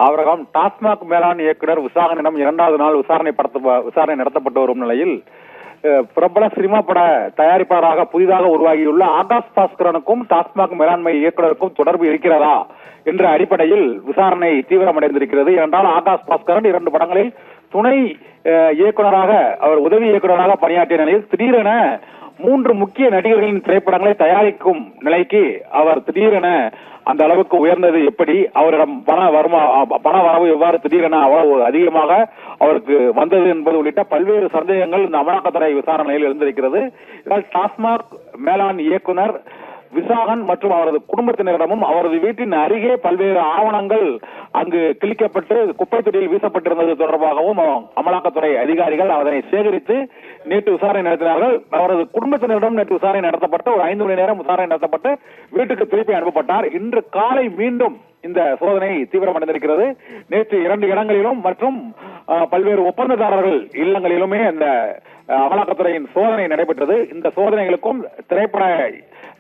அவரகம் டாஸ்மாக் மேலாண் இயக்குனர் விசாகனிடம் 2வது நாள் விசாரணை நடத்தப்பட்டு வரும் நிலையில் பிரபல சினிமா பட தயாரிப்பாளராக புதிதாக உருவாகியுள்ள ஆகாஷ் பாஸ்கரனுக்கும் டாஸ்மாக் மேலாண்மை இயக்குநருக்கும் தொடர்பு இருக்கிறதா என்ற அடிப்படையில் விசாரணை தீவிரமடைந்திருக்கிறது. என்றால் ஆகாஷ் பாஸ்கரன் 2 படங்களில் துணை இயக்குநராக அவர் உதவி இயக்குநராக பணியாற்றிய நிலையில் திடீரென 3 முக்கிய நடிகர்களின் திரைப்படங்களை தயாரிக்கும் நிலைக்கு அவர் திடீரென அந்த அளவுக்கு உயர்ந்தது எப்படி, அவரிடம் பண வரவு எவ்வாறு திடீரென அவ்வளவு அதிகமாக அவருக்கு வந்தது என்பது உள்ளிட்ட பல்வேறு சந்தேகங்கள் இந்த அமலாக்கத்துறை விசாரணையில் எழுந்திருக்கிறது. இதனால் டாஸ்மாக் மேலாண் இயக்குனர் விசாகன் மற்றும் அவரது குடும்பத்தினரிடமும் அவரது வீட்டின் அருகே பல்வேறு ஆவணங்கள் அங்கு கிழிக்கப்பட்டு குப்பை தொட்டியில் வீசப்பட்டிருந்தது தொடர்பாகவும் அமலாக்கத்துறை அதிகாரிகள் அதனை சேகரித்து நேற்று விசாரணை நடத்தினார்கள். அவரது குடும்பத்தினரிடம் நேற்று விசாரணை நடத்தப்பட்டு ஒரு 5 மணி நேரம் விசாரணை நடத்தப்பட்டு வீட்டுக்கு திருப்பி அனுப்பப்பட்டார். இன்று காலை மீண்டும் இந்த சோதனை தீவிரமடைந்திருக்கிறது. நேற்று 2 இடங்களிலும் மற்றும் பல்வேறு ஒப்பந்ததாரர்கள் இல்லங்களிலுமே இந்த அமலாக்கத்துறையின் சோதனை நடைபெற்றது. இந்த சோதனைகளுக்கும் திரைப்பட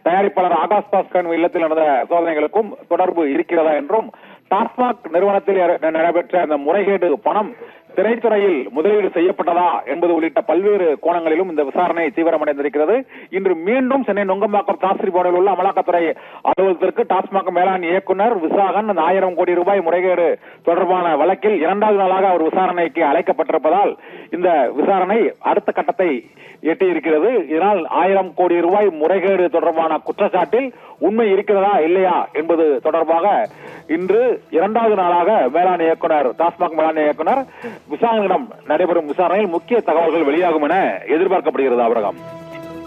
தயாரிப்பாளர் ஆகாஷ் பாஸ்கரன் இல்லத்தில் நடந்த சோதனைகளுக்கும் தொடர்பு இருக்கிறதா என்றும் டாஸ்மாக் நிறுவனத்தில் நடைபெற்ற அந்த முறைகேடு பணம் திரைத்துறையில் முதலீடு செய்யப்பட்டதா என்பது உள்ளிட்ட பல்வேறு கோணங்களிலும் இந்த விசாரணை தீவிரமடைந்திருக்கிறது. இன்று மீண்டும் சென்னை நுங்கம்பாக்கம் சாஸ்திரி பவனில் உள்ள அமலாக்கத்துறை அலுவலகத்திற்கு டாஸ்மாக் மேலாண் இயக்குனர் விசாகன் 1000 கோடி ரூபாய் முறைகேடு தொடர்பான வழக்கில் 2வது நாளாக அவர் விசாரணைக்கு அழைக்கப்பட்டிருப்பதால் இந்த விசாரணை அடுத்த கட்டத்தை எட்டியிருக்கிறது. இதனால் 1000 கோடி ரூபாய் முறைகேடு தொடர்பான குற்றச்சாட்டில் உண்மை இருக்கிறதா இல்லையா என்பது தொடர்பாக இன்று 2வது நாளாக மேலாண் இயக்குனர் டாஸ்மாக் மேலாண் இயக்குனர் விசாரணையிடம் நடைபெறும் விசாரணையில் முக்கிய தகவல்கள் வெளியாகும் என எதிர்பார்க்கப்படுகிறது. அவரகம்